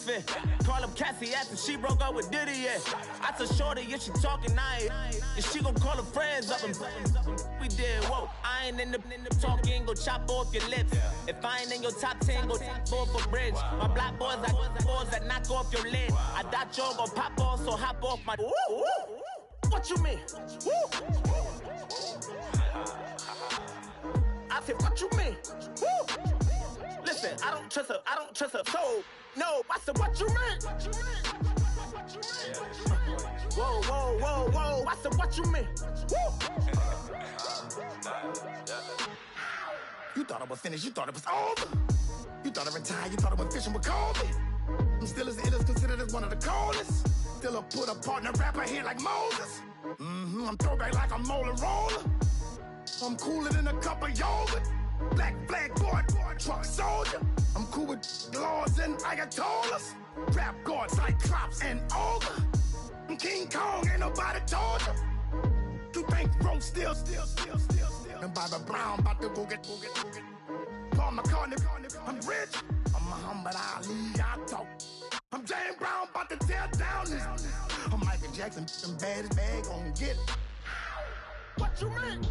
Nefl. Call up Cassie after she broke up with Diddy, yeah. I told Shorty if she talking, I ain't. And she gon' call her friends up and we did, whoa. I ain't in the talking, go chop off your lips. If I ain't in your top 10, go top 4 for bridge. My black boys, I boys that knock off your lid. I doubt y'all gon' pop off, so hop off my. What you mean? I said, what you mean? Listen, I don't trust her, so no. I said, what you mean? Whoa, whoa, whoa, whoa. I said, what you mean? You thought it was finished, you thought it was over. You thought I retired, you thought I went fishing with Kobe. I'm still as ill as considered as one of the coldest. Still a put a partner rapper here like Moses. I'm throwback like a molar roller. I'm cooler than a cup of yogurt. Black flag boy, truck soldier. I'm cool with laws and ayatollahs. Rap gods like Cyclops and Ogre. I'm King Kong, ain't nobody told you. You think Rome still. And Bobby Brown about to go get. Paul McCartney, I'm rich. I'm Muhammad Ali, I talk. I'm James Brown, about to tear down this. I'm Michael Jackson, some bad as bad, gon' get it. What you mean?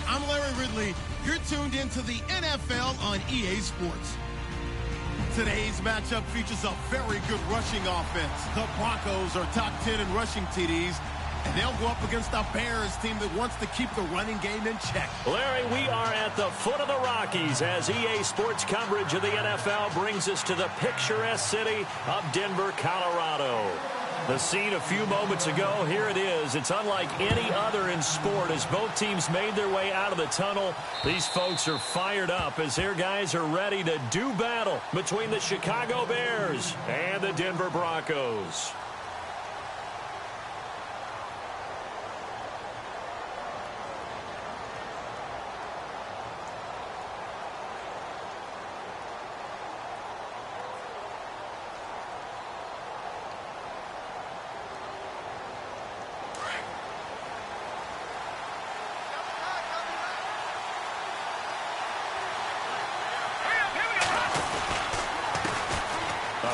I'm Larry Ridley. You're tuned into the NFL on EA Sports. Today's matchup features a very good rushing offense. The Broncos are top 10 in rushing TDs, and they'll go up against a Bears team that wants to keep the running game in check. Larry, we are at the foot of the Rockies as EA Sports coverage of the NFL brings us to the picturesque city of Denver, Colorado. The scene a few moments ago, here it is. It's unlike any other in sport as both teams made their way out of the tunnel. These folks are fired up as their guys are ready to do battle between the Chicago Bears and the Denver Broncos.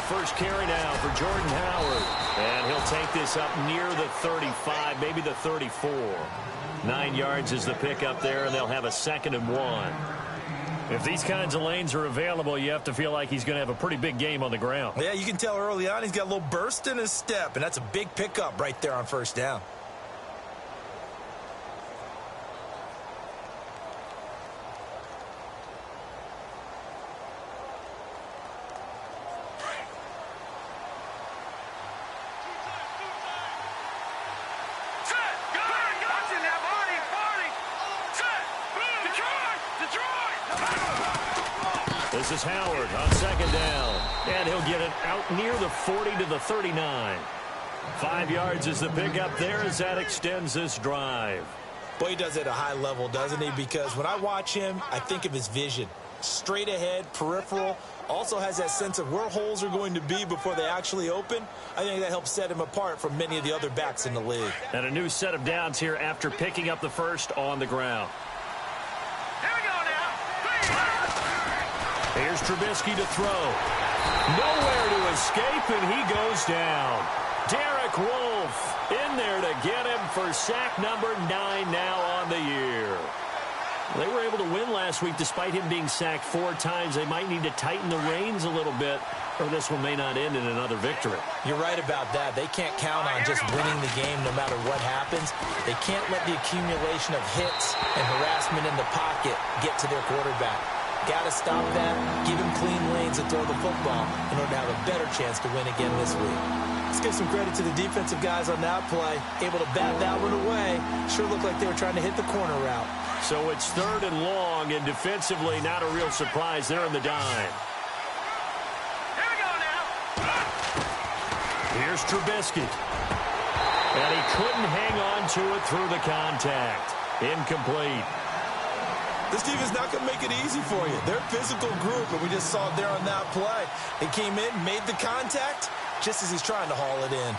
First carry now for Jordan Howard. And he'll take this up near the 35, maybe the 34. 9 yards is the pickup there, and they'll have a 2nd and 1. If these kinds of lanes are available, you have to feel like he's going to have a pretty big game on the ground. Yeah, you can tell early on he's got a little burst in his step, and that's a big pickup right there on first down. This is Howard on 2nd down. And he'll get it out near the 40 to the 39. 5 yards is the pickup there as that extends this drive. Boy, he does it at a high level, doesn't he? Because when I watch him, I think of his vision. Straight ahead, peripheral. Also has that sense of where holes are going to be before they actually open. I think that helps set him apart from many of the other backs in the league. And a new set of downs here after picking up the first on the ground. Here's Trubisky to throw. Nowhere to escape, and he goes down. Derek Wolfe in there to get him for sack number 9 now on the year. They were able to win last week despite him being sacked 4 times. They might need to tighten the reins a little bit, or this one may not end in another victory. You're right about that. They can't count on just winning the game no matter what happens. They can't let the accumulation of hits and harassment in the pocket get to their quarterback. Got to stop that, give him clean lanes to throw the football in order to have a better chance to win again this week. Let's give some credit to the defensive guys on that play. Able to bat that one away. Sure looked like they were trying to hit the corner route. So it's 3rd and long, and defensively not a real surprise there in the dime. Here we go now. Here's Trubisky. And he couldn't hang on to it through the contact. Incomplete. This defense not going to make it easy for you. They're a physical group, and we just saw it there on that play. They came in, made the contact, just as he's trying to haul it in.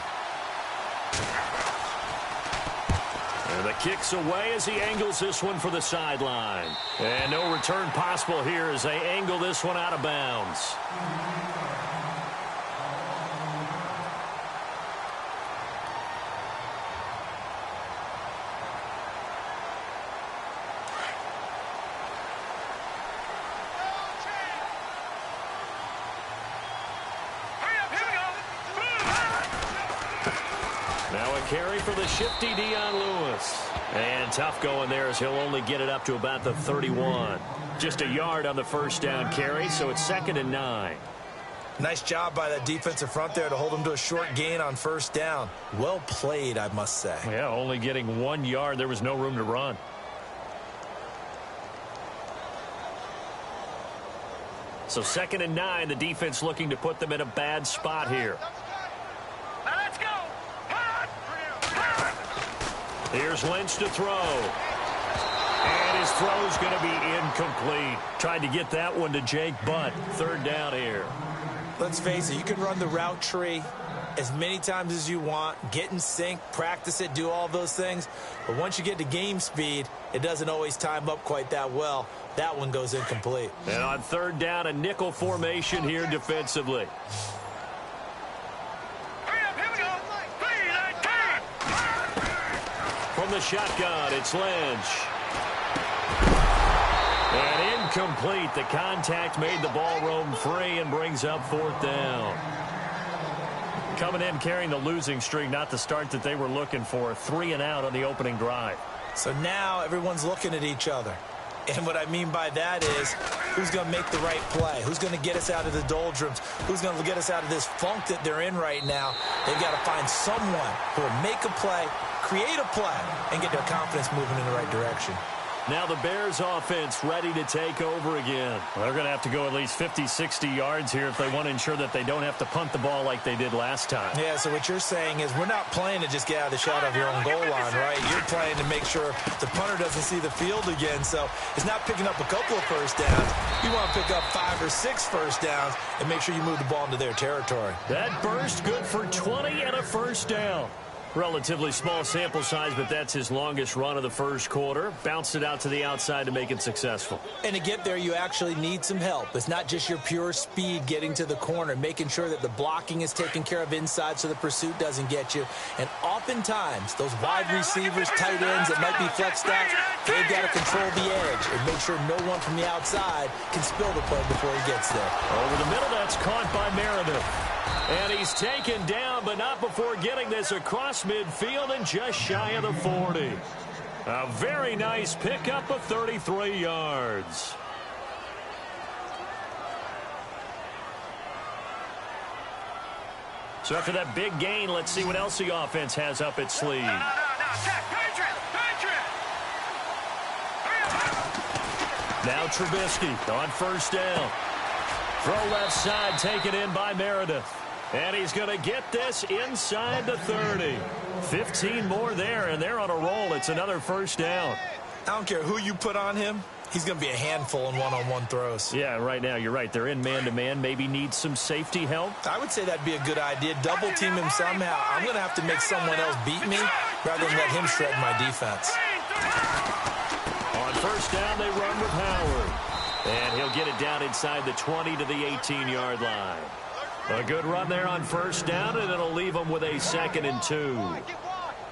And the kick's away as he angles this one for the sideline. And no return possible here as they angle this one out of bounds. Now a carry for the shifty Dion Lewis. And tough going there as he'll only get it up to about the 31. Just a yard on the first down carry, so it's 2nd and 9. Nice job by that defensive front there to hold him to a short gain on first down. Well played, I must say. Yeah, only getting 1 yard. There was no room to run. So 2nd and 9, the defense looking to put them in a bad spot here. Here's Lynch to throw. And his throw's going to be incomplete. Tried to get that one to Jake Butt. 3rd down here. Let's face it, you can run the route tree as many times as you want, get in sync, practice it, do all those things. But once you get to game speed, it doesn't always time up quite that well. That one goes incomplete. And on 3rd down, a nickel formation here defensively. From the shotgun, it's Lynch. And incomplete. The contact made the ball roam free and brings up 4th down. Coming in carrying the losing streak, not the start that they were looking for. 3 and out on the opening drive. So now everyone's looking at each other. And what I mean by that is, who's going to make the right play? Who's going to get us out of the doldrums? Who's going to get us out of this funk that they're in right now? They've got to find someone who will make a play, create a play, and get their confidence moving in the right direction. Now the Bears offense ready to take over again. Well, they're going to have to go at least 50, 60 yards here if they want to ensure that they don't have to punt the ball like they did last time. Yeah, so what you're saying is we're not playing to just get out of the shadow of your own goal line, right? You're playing to make sure the punter doesn't see the field again. So it's not picking up a couple of first downs. You want to pick up 5 or 6 first downs and make sure you move the ball into their territory. That burst good for 20 and a first down. Relatively small sample size, but that's his longest run of the first quarter. Bounced it out to the outside to make it successful. And to get there, you actually need some help. It's not just your pure speed getting to the corner, making sure that the blocking is taken care of inside so the pursuit doesn't get you. And oftentimes, those wide receivers, tight ends that might be flexed out, they've got to control the edge and make sure no one from the outside can spill the play before he gets there. Over the middle, that's caught by Meredith. And he's taken down, but not before getting this across midfield and just shy of the 40. A very nice pickup of 33 yards. So after that big gain, let's see what else the offense has up its sleeve. Now Trubisky on first down. Throw left side, taken in by Meredith. And he's going to get this inside the 30. 15 more there, and they're on a roll. It's another first down. I don't care who you put on him. He's going to be a handful in one-on-one throws. Yeah, right now, you're right. They're in man-to-man. Maybe need some safety help. I would say that'd be a good idea. Double team him somehow. I'm going to have to make someone else beat me rather than let him shred my defense. On first down, they run with Howard. And he'll get it down inside the 20 to the 18-yard line. A good run there on first down, and it'll leave them with a 2nd and 2.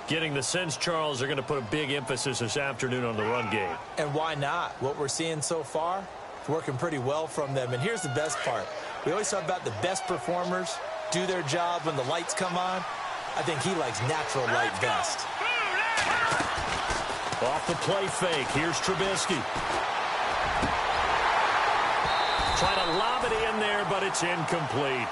Getting the sense, Charles, are going to put a big emphasis this afternoon on the run game. And why not? What we're seeing so far, it's working pretty well from them. And here's the best part. We always talk about the best performers do their job when the lights come on. I think he likes natural light best. Off the play fake, here's Trubisky. Trying to lob it in there, but it's incomplete.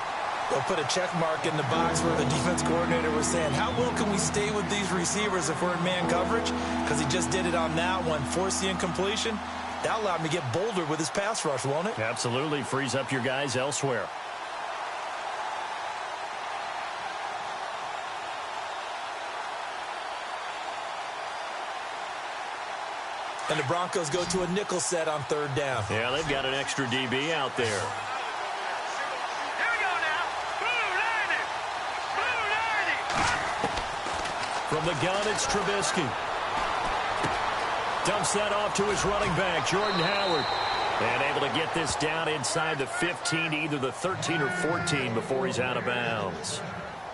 They'll put a check mark in the box where the defense coordinator was saying, how well can we stay with these receivers if we're in man coverage? Because he just did it on that one, forced the incompletion. That allowed him to get bolder with his pass rush, won't it? Absolutely. Frees up your guys elsewhere. And the Broncos go to a nickel set on 3rd down. Yeah, they've got an extra DB out there. Here we go now. From the gun, it's Trubisky. Dumps that off to his running back, Jordan Howard. And able to get this down inside the 15, either the 13 or 14 before he's out of bounds.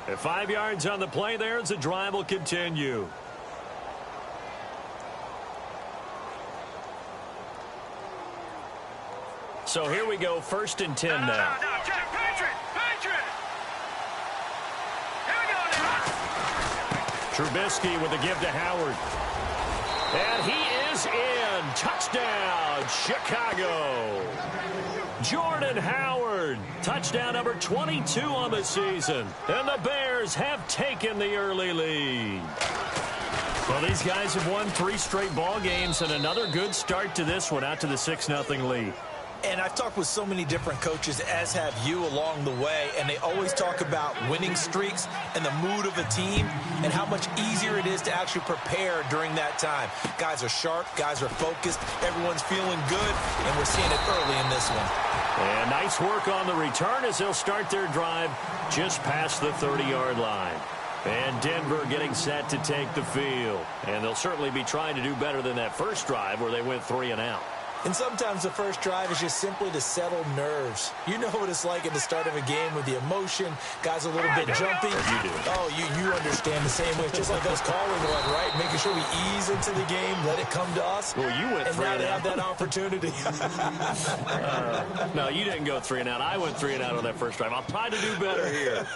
At 5 yards on the play there as the drive will continue. So here we go, 1st and 10 now. Patriot. Here we go now. Trubisky with a give to Howard. And he is in. Touchdown, Chicago. Jordan Howard. Touchdown number 22 on the season. And the Bears have taken the early lead. Well, these guys have won 3 straight ball games and another good start to this one out to the 6-0 lead. And I've talked with so many different coaches, as have you, along the way, and they always talk about winning streaks and the mood of a team and how much easier it is to actually prepare during that time. Guys are sharp, guys are focused, everyone's feeling good, and we're seeing it early in this one. And nice work on the return as they'll start their drive just past the 30-yard line. And Denver getting set to take the field. And they'll certainly be trying to do better than that first drive where they went 3 and out. And sometimes the first drive is just simply to settle nerves. You know what it's like at the start of a game with the emotion. Guys a little bit jumpy. You do. Oh, you understand the same way. It's just like us calling one, right? Making sure we ease into the game, let it come to us. Well, you went 3 and out. And now they have that opportunity. No, you didn't go 3 and out. I went 3 and out on that first drive. I'll try to do better here.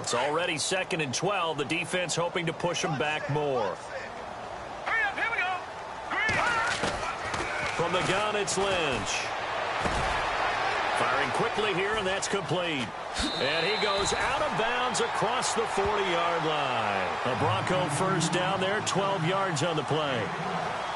It's already 2nd and 12. The defense hoping to push them back more. Hurry up, here we go. From the gun, it's Lynch. Firing quickly here, and that's complete. And he goes out of bounds across the 40-yard line. A Bronco first down there, 12 yards on the play.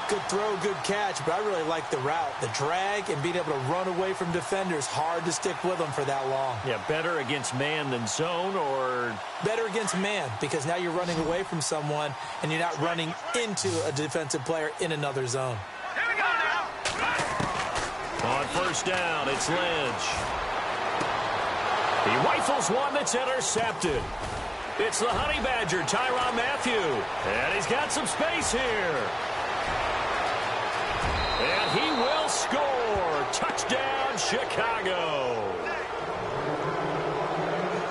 Good throw, good catch, but I really like the route. The drag and being able to run away from defenders. Hard to stick with them for that long. Yeah, better against man than zone, or better against man, because now you're running away from someone and you're not running into a defensive player in another zone. Here we go now. On first down, it's Lynch. He rifles one that's intercepted. It's the Honey Badger, Tyrann Mathieu. And he's got some space here. And he will score. Touchdown, Chicago.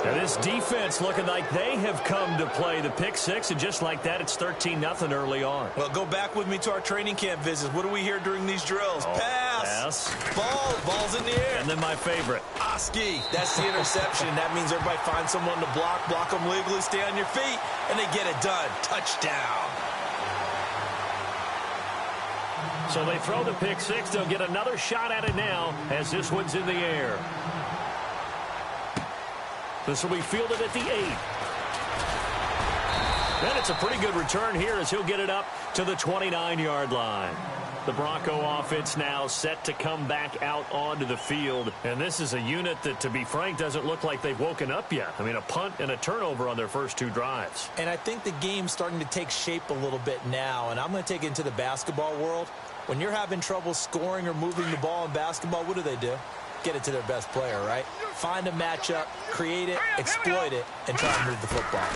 And this defense looking like they have come to play the pick six, and just like that, it's 13-0 early on. Well, go back with me to our training camp visits. What do we hear during these drills? Pass. Ball's in the air. And then my favorite. Oski. That's the interception. That means everybody finds someone to block them legally, stay on your feet, and they get it done. Touchdown. So they throw the pick six. They'll get another shot at it now as this one's in the air. This will be fielded at the 8. And it's a pretty good return here as he'll get it up to the 29-yard line. The Bronco offense now set to come back out onto the field. And this is a unit that, to be frank, doesn't look like they've woken up yet. I mean, a punt and a turnover on their first 2 drives. And I think the game's starting to take shape a little bit now. And I'm going to take it into the basketball world. When you're having trouble scoring or moving the ball in basketball, what do? Get it to their best player, right? Find a matchup, create it, exploit it, and try to move the football.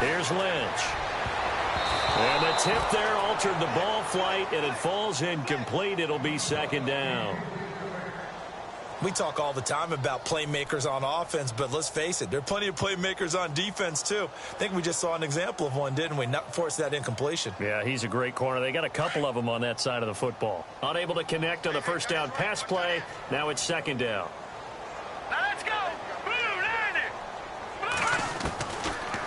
Here's Lynch. And the tip there altered the ball flight, and it falls incomplete. It'll be 2nd down. We talk all the time about playmakers on offense, but let's face it, there are plenty of playmakers on defense, too. I think we just saw an example of one, didn't we? Not force that incompletion. Yeah, he's a great corner. They got a couple of them on that side of the football. Unable to connect on the first down pass play. Now it's 2nd down. Now let's go.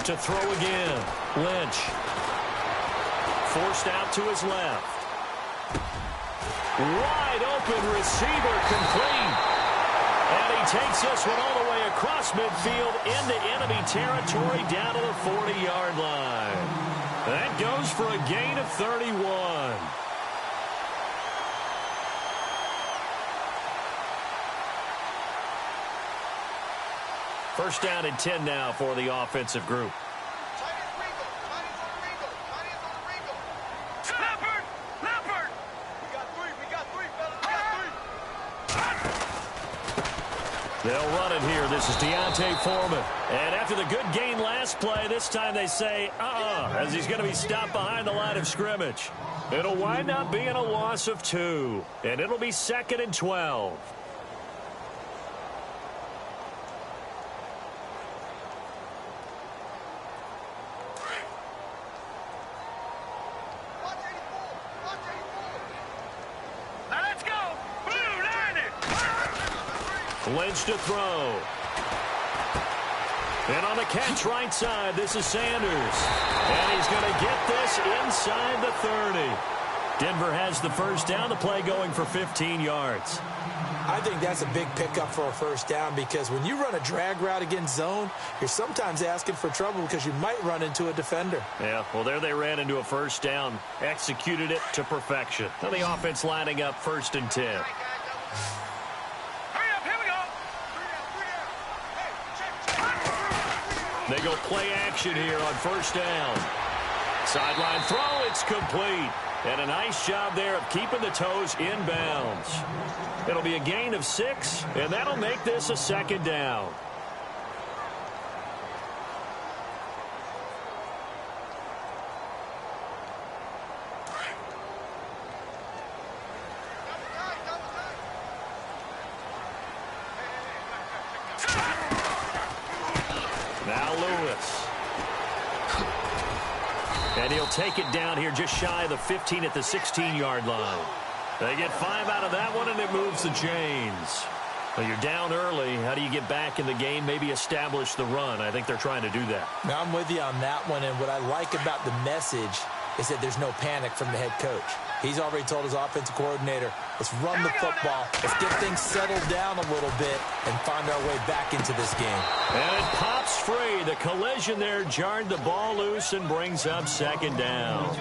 To throw again. Lynch. Forced out to his left. Wide open receiver, complete. And he takes this one all the way across midfield into enemy territory down to the 40-yard line. That goes for a gain of 31. First down and 10 now for the offensive group. They'll run it here. This is Deontay Foreman. And after the good gain last play, this time they say, as he's going to be stopped behind the line of scrimmage. It'll wind up being a loss of 2. And it'll be 2nd and 12. Lynch to throw. And on the catch right side, this is Sanders. And he's going to get this inside the 30. Denver has the first down. The play going for 15 yards. I think that's a big pickup for a first down because when you run a drag route against zone, you're sometimes asking for trouble because you might run into a defender. Yeah, well, there they ran into a first down. Executed it to perfection. Now the offense lining up 1st and 10. They go play action here on 1st down. Sideline throw, it's complete. And a nice job there of keeping the toes in bounds. It'll be a gain of 6, and that'll make this a 2nd down. Now Lewis. And he'll take it down here just shy of the 15 at the 16-yard line. They get 5 out of that one, and it moves the chains. Well, you're down early. How do you get back in the game? Maybe establish the run. I think they're trying to do that. Now, I'm with you on that one, and what I like about the message is that there's no panic from the head coach. He's already told his offensive coordinator, let's run the football, let's get things settled down a little bit and find our way back into this game. And it pops free. The collision there jarred the ball loose and brings up 2nd down.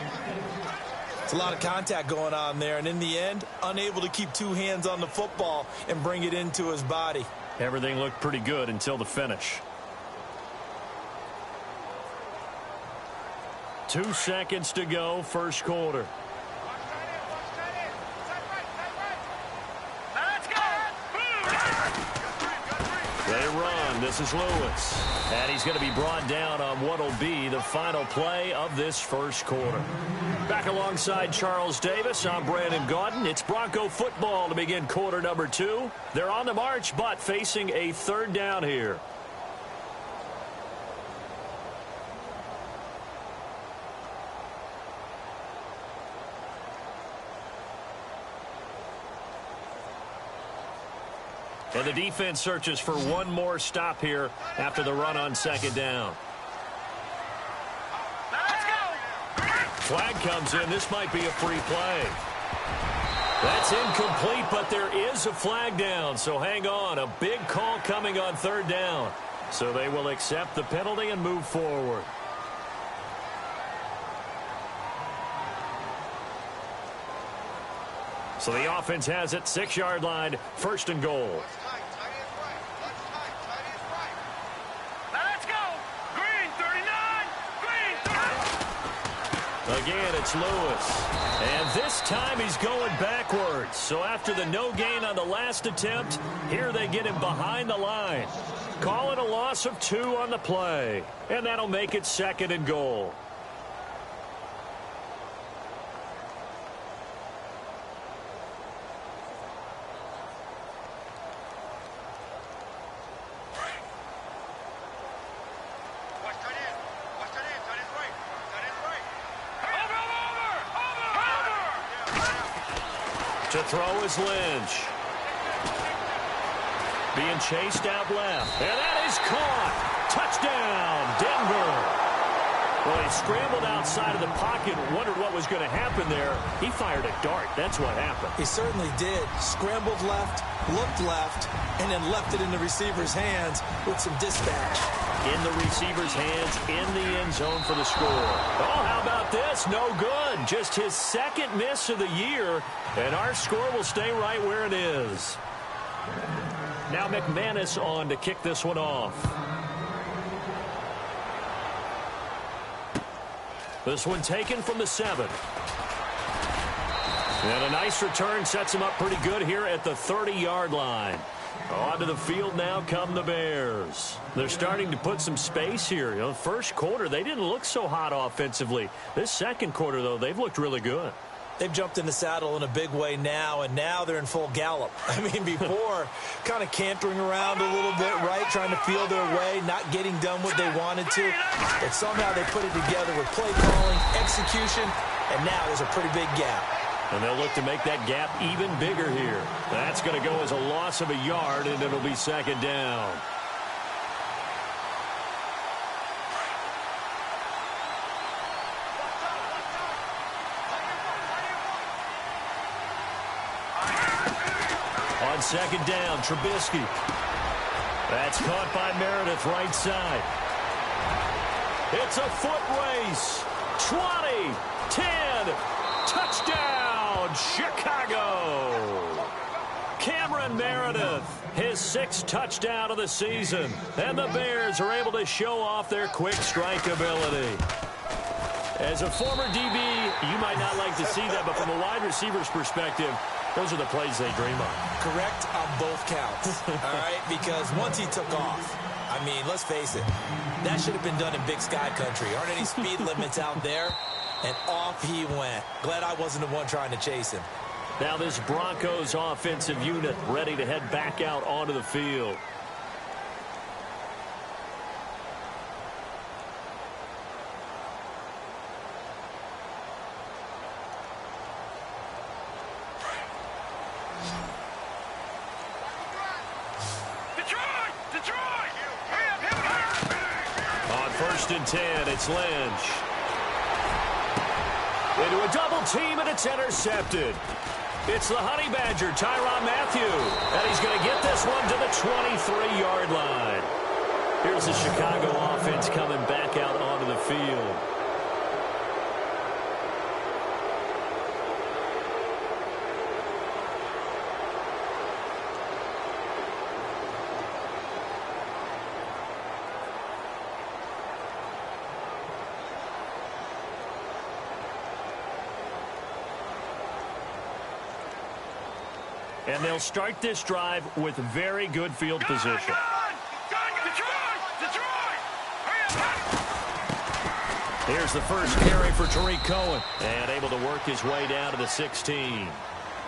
It's a lot of contact going on there, and in the end, unable to keep 2 hands on the football and bring it into his body. Everything looked pretty good until the finish. 2 seconds to go, first quarter. They run. This is Lewis. And he's going to be brought down on what will be the final play of this first quarter. Back alongside Charles Davis, I'm Brandon Gaudin. It's Bronco football to begin quarter number 2. They're on the march, but facing a 3rd down here. And the defense searches for one more stop here after the run on 2nd down. Let's go. Flag comes in. This might be a free play. That's incomplete, but there is a flag down. So hang on. A big call coming on 3rd down. So they will accept the penalty and move forward. So the offense has it, 6-yard line, 1st and goal. Let's go. Green 39. Green 30. Again, it's Lewis. And this time he's going backwards. So after the no gain on the last attempt, here they get him behind the line. Call it a loss of 2 on the play. And that'll make it 2nd and goal. To throw is Lynch. Being chased out left. And that is caught. Touchdown, Denver. Well, he scrambled outside of the pocket, wondered what was going to happen there. He fired a dart. That's what happened. He certainly did. Scrambled left, looked left, and then left it in the receiver's hands with some dispatch. In the receiver's hands, in the end zone for the score. Oh, how about this? No good. Just his 2nd miss of the year, and our score will stay right where it is. Now McManus on to kick this one off. This one taken from the 7. And a nice return sets him up pretty good here at the 30-yard line. Onto the field now come the Bears. They're starting to put some space here. You know, first quarter, they didn't look so hot offensively. This second quarter, though, they've looked really good. They've jumped in the saddle in a big way now, and now they're in full gallop. I mean, before, kind of cantering around a little bit, right, trying to feel their way, not getting done what they wanted to. But somehow they put it together with play calling, execution, and now there's a pretty big gap. And they'll look to make that gap even bigger here. That's going to go as a loss of a yard, and it'll be second down. On second down, Trubisky. That's caught by Meredith, right side. It's a foot race. 20, 10, touchdown, Chicago. Cameron Meredith, his 6th touchdown of the season. And the Bears are able to show off their quick strike ability. As a former DB, you might not like to see that, but from a wide receiver's perspective, those are the plays they dream of. Correct on both counts, all right? Because once he took off, I mean, let's face it, that should have been done in Big Sky country. Aren't any speed limits out there? And off he went. Glad I wasn't the one trying to chase him. Now this Broncos offensive unit ready to head back out onto the field. On 1st and 10, it's Lynch. Into a double team, and it's intercepted. It's the Honey Badger, Tyrann Mathieu. And he's going to get this one to the 23-yard line. Here's the Chicago offense coming back out onto the field. And they'll start this drive with very good field position. Here's the first carry for Tariq Cohen. And able to work his way down to the 16.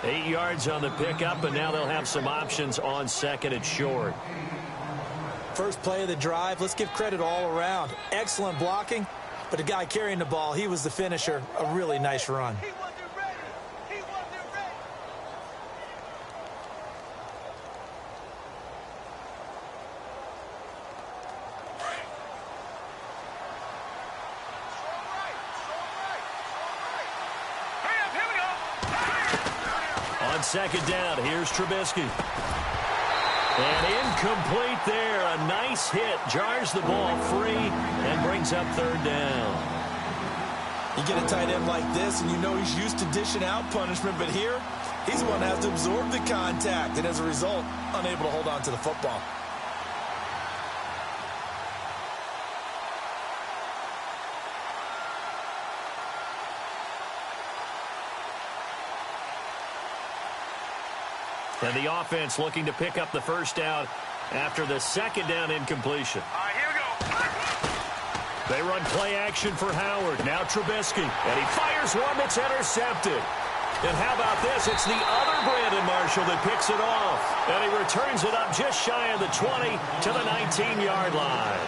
8 yards on the pickup, and now they'll have some options on second and short. First play of the drive, let's give credit all around. Excellent blocking, but the guy carrying the ball, he was the finisher. A really nice run. On second down, here's Trubisky. And incomplete there. A nice hit. Jars the ball free and brings up 3rd down. You get a tight end like this, and you know he's used to dishing out punishment, but here, he's the one that has to absorb the contact, and as a result, unable to hold on to the football. And the offense looking to pick up the first down after the second down incompletion. All right, here we go. They run play action for Howard. Now Trubisky. And he fires one that's intercepted. And how about this? It's the other Brandon Marshall that picks it off. And he returns it up just shy of the 20 to the 19-yard line.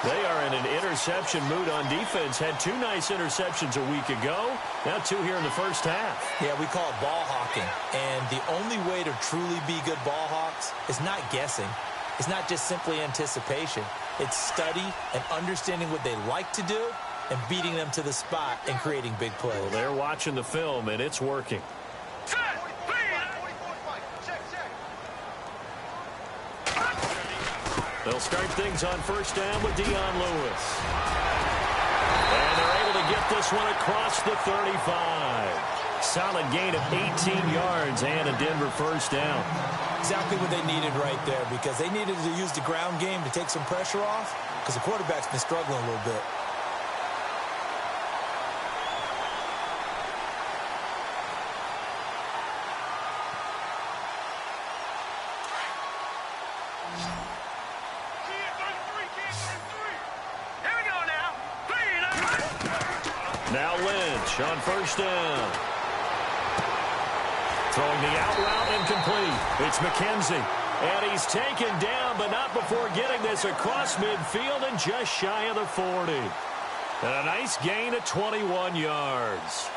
They are in an interception mood on defense. Had 2 nice interceptions a week ago. Now 2 here in the first half. Yeah, we call it ball hawking. And the only way to truly be good ball hawks is not guessing. It's not just simply anticipation. It's study and understanding what they like to do and beating them to the spot and creating big plays. Well, they're watching the film, and it's working. They'll start things on first down with Dion Lewis. And they're able to get this one across the 35. Solid gain of 18 yards and a Denver first down. Exactly what they needed right there, because they needed to use the ground game to take some pressure off, because the quarterback's been struggling a little bit. on first down. Throwing the out route incomplete. It's McKenzie. And he's taken down, but not before getting this across midfield and just shy of the 40. And a nice gain of 21 yards.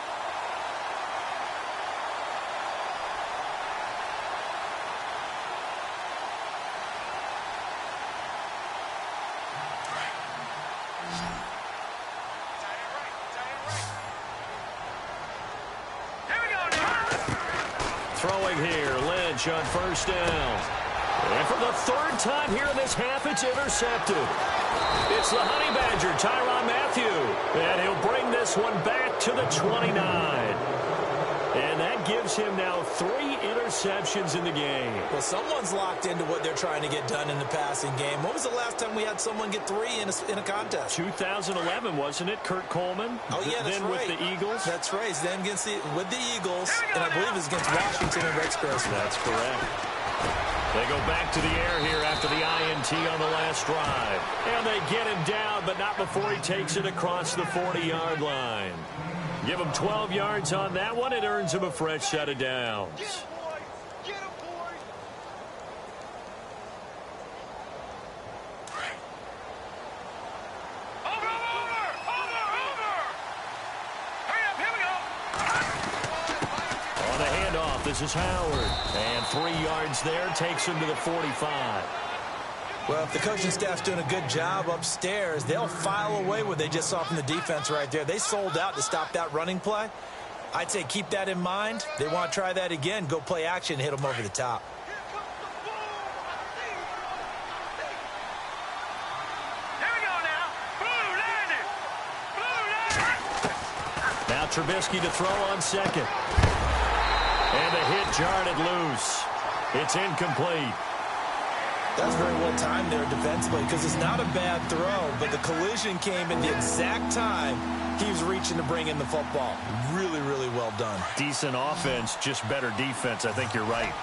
Throwing here, Lynch on first down. And for the third time here in this half, it's intercepted. It's the Honey Badger, Tyrann Mathieu. And he'll bring this one back to the 29. And that gives him now 3 interceptions in the game. Well, someone's locked into what they're trying to get done in the passing game. When was the last time we had someone get 3 in a contest? 2011, wasn't it? Kurt Coleman? Oh, yeah, that's then right. With the Eagles? That's right. Then with the Eagles, and I believe it's against Washington and Rex Grossman. That's correct. They go back to the air here after the INT on the last drive. And they get him down, but not before he takes it across the 40-yard line. Give him 12 yards on that one. It earns him a fresh set of downs. Get him, boys! Over! Hurry up, here we go! On the handoff, this is Howard. And 3 yards there takes him to the 45. Well, if the coaching staff's doing a good job upstairs, they'll file away what they just saw from the defense right there. They sold out to stop that running play. I'd say keep that in mind. They want to try that again. Go play action, hit them over the top. Here we go now. Blue landed. Now Trubisky to throw on second. And the hit jarred it loose. It's incomplete. That's very well timed there defensively because it's not a bad throw, but the collision came in the exact time he was reaching to bring in the football. Really, really well done. Decent offense, just better defense. I think you're right.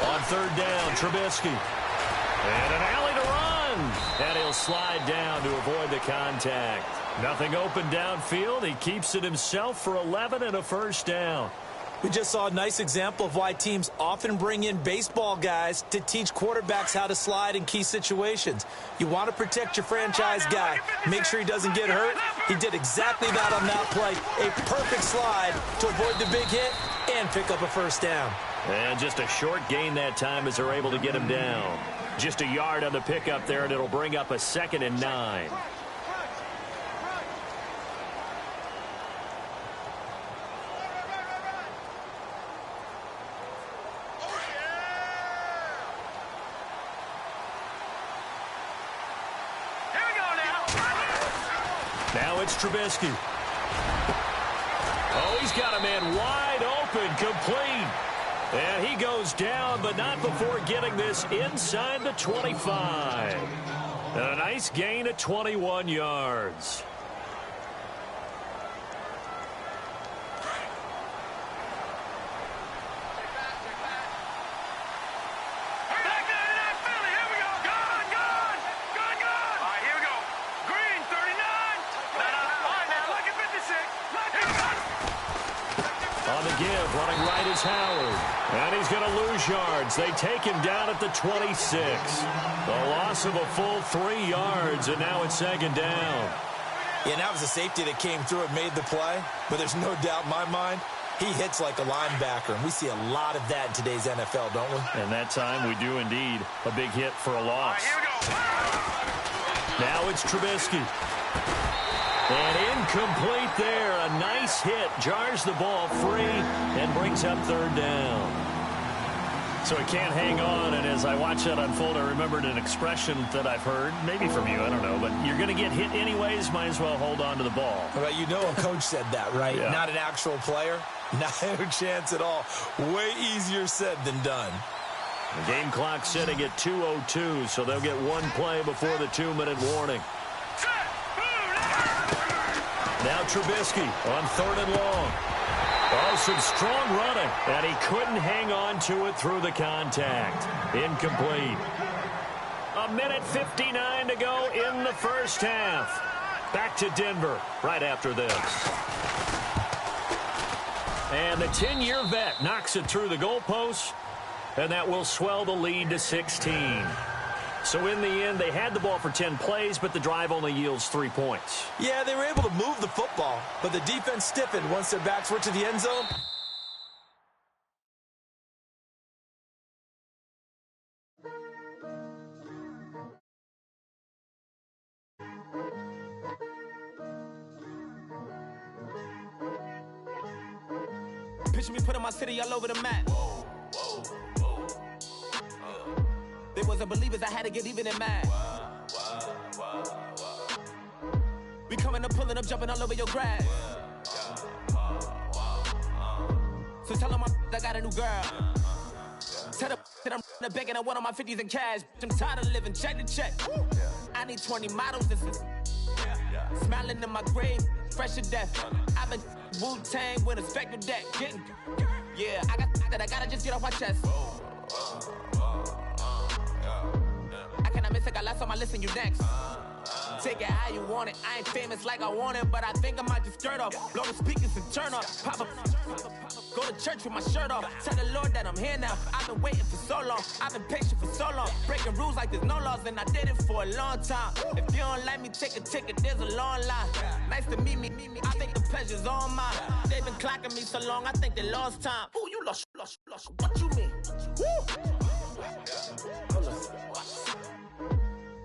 On third down, Trubisky. And an alley to run. And he'll slide down to avoid the contact. Nothing open downfield. He keeps it himself for 11 and a first down. We just saw a nice example of why teams often bring in baseball guys to teach quarterbacks how to slide in key situations. You want to protect your franchise guy. Make sure he doesn't get hurt. He did exactly that on that play. A perfect slide to avoid the big hit and pick up a first down. And just a short gain that time as they're able to get him down. Just a yard on the pickup there, and it'll bring up a 2nd and 9. Now it's Trubisky. Oh, he's got a man wide open, complete. And he goes down, but not before getting this inside the 25. And a nice gain of 21 yards. Running right is Howard. And he's going to lose yards. They take him down at the 26. The loss of a full 3 yards, and now it's 2nd down. Yeah, and that was a safety that came through and made the play. But there's no doubt in my mind, he hits like a linebacker. And we see a lot of that in today's NFL, don't we? And that time we do indeed. A big hit for a loss. Here we go. Now it's Trubisky. And incomplete there. A nice hit. Jars the ball free and brings up 3rd down. So he can't hang on. And as I watch that unfold, I remembered an expression that I've heard, maybe from you, I don't know. But you're going to get hit anyways. Might as well hold on to the ball. Well, you know a coach said that, right? Yeah. Not an actual player. No chance at all. Way easier said than done. The game clock sitting at 2:02, so they'll get one play before the 2-minute warning. Now Trubisky on 3rd and long. Oh, some strong running, and he couldn't hang on to it through the contact. Incomplete. 1:59 to go in the first half. Back to Denver right after this. And the 10-year vet knocks it through the goalpost, and that will swell the lead to 16. So in the end, they had the ball for 10 plays, but the drive only yields 3 points. Yeah, they were able to move the football, but the defense stiffened once their backs were to the end zone. Picture me putting my city all over the map. They wasn't believers, I had to get even and mad. We coming up, pulling up, jumping all over your grass. So tell them I got a new girl. Tell them that I'm begging, I want on my 50s in cash. I'm tired of living check to check. I need 20 models, this is smiling in my grave, fresh to death. I've been Wu-Tang with a spectral deck. Yeah, I gotta just get off my chest. I cannot miss it, got last on my list and you next. Take it how you want it. I ain't famous like I want it, but I think I might just skirt off. Blow the speakers and turn up. Pop up. Go to church with my shirt off. Tell the Lord that I'm here now. I've been waiting for so long. I've been patient for so long. Breaking rules like there's no laws, and I did it for a long time. If you don't like me, take a ticket. There's a long line. Nice to meet me. I think the pleasure's all mine. They've been clocking me so long, I think they lost time. Ooh, you lost. What you mean? Woo!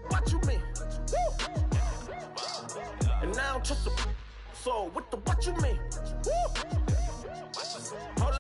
What you mean? Woo! And now I don't trust the so what you mean? Woo! Hold